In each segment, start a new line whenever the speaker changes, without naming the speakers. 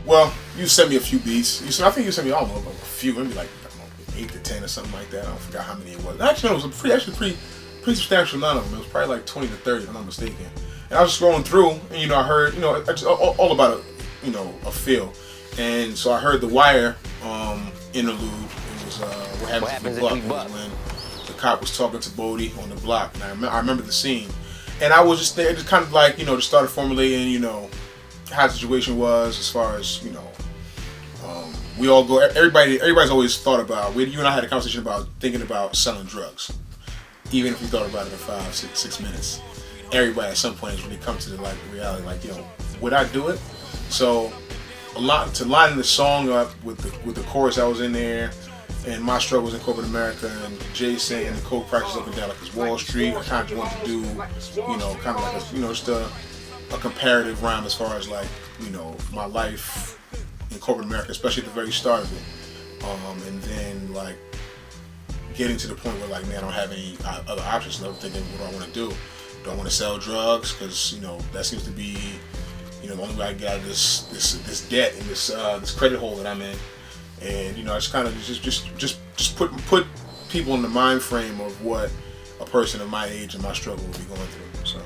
Well, you sent me a few beats. I think you sent me, I don't know, a few, maybe like, I don't know, 8 to 10 or something like that. I forgot how many it was. Actually, no, it was pretty substantial amount of them. It was probably like 20 to 30, if I'm not mistaken. And I was just scrolling through, and I heard, all about a feel. And so I heard the Wire interlude. It was What Happens If We Buck. When the cop was talking to Bodie on the block. And I remember the scene. And I was just there, just kind of like, just started formulating, how the situation was as far as, we all go, everybody's always thought about, you and I had a conversation about thinking about selling drugs. Even if we thought about it in 5, 6 minutes. Everybody at some point is really come to the reality, would I do it? So to line the song up with the chorus that was in there, and my struggles in corporate America, and Jay saying the coke prices up and down like it's Wall Street. I kind of just wanted to do, kind of like just a comparative rhyme as far as like, my life in corporate America, especially at the very start of it, and then like getting to the point where like, man, I don't have any other options. So I'm thinking, what do I want to do? Do I want to sell drugs? Because that seems to be the only way I get out of this debt and this credit hole that I'm in. And I just kind of just put people in the mind frame of what a person of my age and my struggle will be going through. So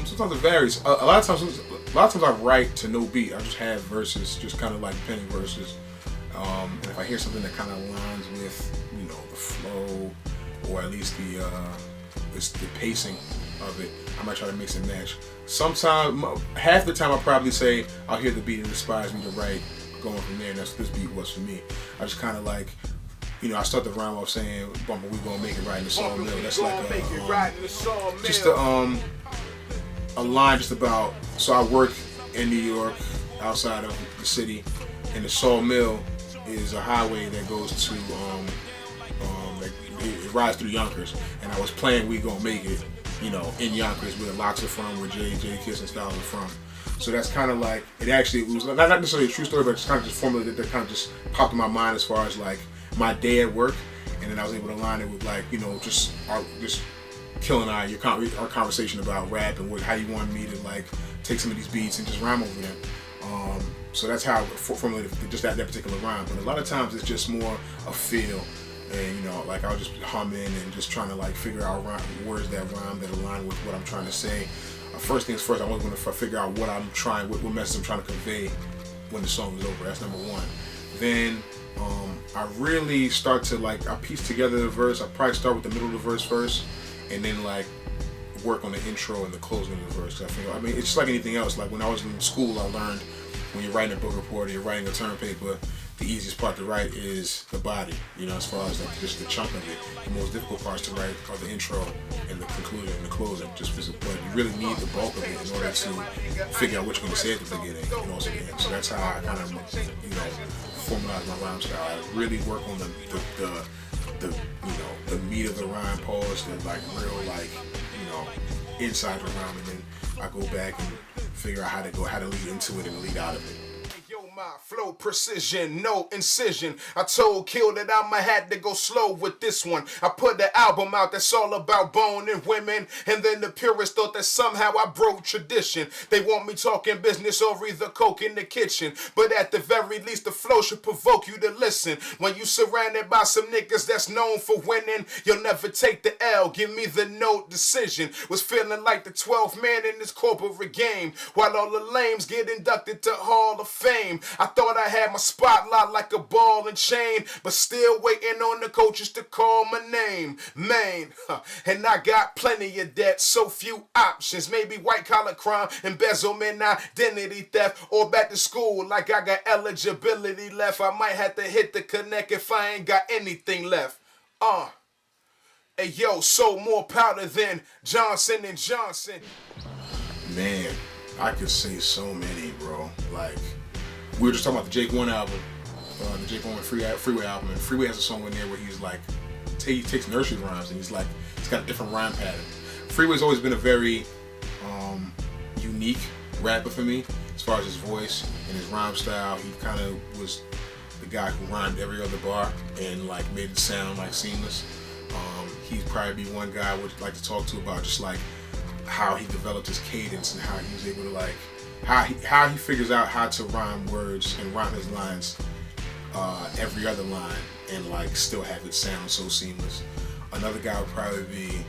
sometimes it varies. A lot of times I write to no beat. I just have verses, just kind of like penning verses. And if I hear something that kind of aligns with the flow, or at least the pacing of it, I might try to mix and match. Sometimes, half the time, I'll probably say I'll hear the beat and inspires me to write. Going from there, and that's what this beat was for me. I just kind of like, I start the rhyme off saying, "Bumper, we gonna make it right in the sawmill." That's like just a line just about. So I work in New York, outside of the city, and the sawmill is a highway that goes to it rides through Yonkers, and I was playing "We Gonna Make It," in Yonkers, where the Locks are from, where Jay Kiss and Styles are from. So that's kind of like, it was not necessarily a true story, but it's kind of just formulated that kind of just popped in my mind as far as like my day at work, and then I was able to line it with like, just killing our conversation about rap and how you wanted me to like take some of these beats and just rhyme over them. So that's how I formulated just that particular rhyme. But a lot of times it's just more a feel, and like I'll just hum in and just trying to like figure out words that rhyme that align with what I'm trying to say. First things first, I always want to figure out what message I'm trying to convey when the song is over. That's number one. Then I really start to I piece together the verse. I probably start with the middle of the verse first, and then like work on the intro and the closing of the verse. It's just like anything else. Like when I was in school, I learned when you're writing a book report or you're writing a term paper, the easiest part to write is the body, as far as like just the chunk of it. The most difficult parts to write are the intro and the conclusion and the closing, but you really need the bulk of it in order to figure out what you're going to say at the beginning and also the end. So that's how I kind of, formalize my rhyme style. I really work on the meat of the rhyme, pause, the like real inside the rhyme, and then I go back and figure out how to lead into it and lead out of it.
My flow precision, no incision. I told Kill that I'ma had to go slow with this one. I put the album out that's all about bone and women, and then the purists thought that somehow I broke tradition. They want me talking business or either coke in the kitchen, but at the very least the flow should provoke you to listen. When you surrounded by some niggas that's known for winning, you'll never take the L. Give me the no decision. Was feeling like the 12th man in this corporate game, while all the lames get inducted to Hall of Fame. I thought I had my spotlight like a ball and chain, but still waiting on the coaches to call my name, man. And I got plenty of that, so few options. Maybe white collar crime, embezzlement, identity theft, or back to school like I got eligibility left. I might have to hit the connect if I ain't got anything left. Hey yo, sold more powder than Johnson and Johnson.
Man, I could say so many, bro. Like, we were just talking about the Jake One album, the Jake One Freeway album, and Freeway has a song in there where he's like, he takes nursery rhymes and he's got a different rhyme pattern. Freeway's always been a very unique rapper for me as far as his voice and his rhyme style. He kind of was the guy who rhymed every other bar and like made it sound like seamless. He'd probably be one guy I would like to talk to about just like how he developed his cadence and how he was able to like how he figures out how to rhyme words and rhyme his lines every other line and like still have it sound so seamless. Another guy would probably be,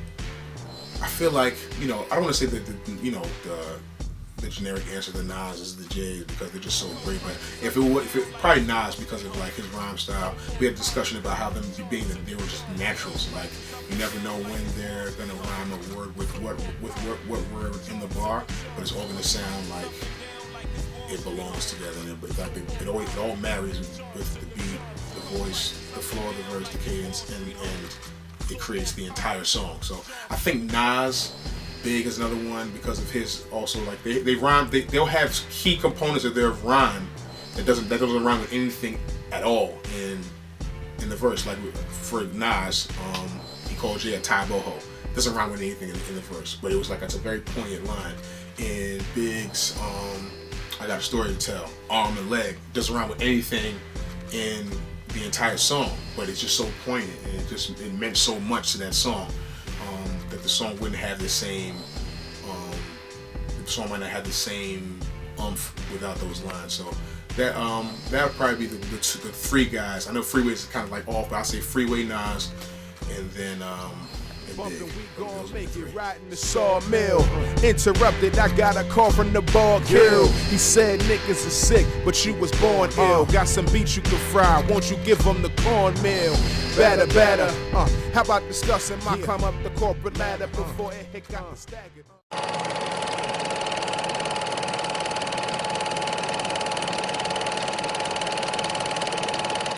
I feel like, I don't want to say that the generic answer to Nas is the J's because they're just so great, but if it probably Nas because of like his rhyme style. We had a discussion about how them being that they were just naturals. Like you never know when they're gonna rhyme a word with what word in the bar, but it's all gonna sound like it belongs together. And it all marries with the beat, the voice, the flow of the verse, the cadence, and it creates the entire song. So I think Nas, Big is another one because of his also like they rhyme. They'll have key components of their rhyme that doesn't rhyme with anything at all in the verse. Like for Nas, he called Jay a Thai boho. Doesn't rhyme with anything in the verse, but it was like it's a very poignant line. In Big's I Got a Story to Tell, Arm and Leg, doesn't rhyme with anything in the entire song, but it's just so poignant and it meant so much to that song that the song wouldn't have the same the song might not have the same umph without those lines. So that would probably be the three guys. I know Freeway's kind of like off, but I say Freeway, Nas, and then
Bumpin', we gon' make it right in the sawmill. Interrupted, I got a call from the ball kill. He said niggas are sick, but you was born ill. Got some beats you can fry, won't you give them the cornmeal? Better. How about discussing my climb up the corporate ladder before it hit got me staggered?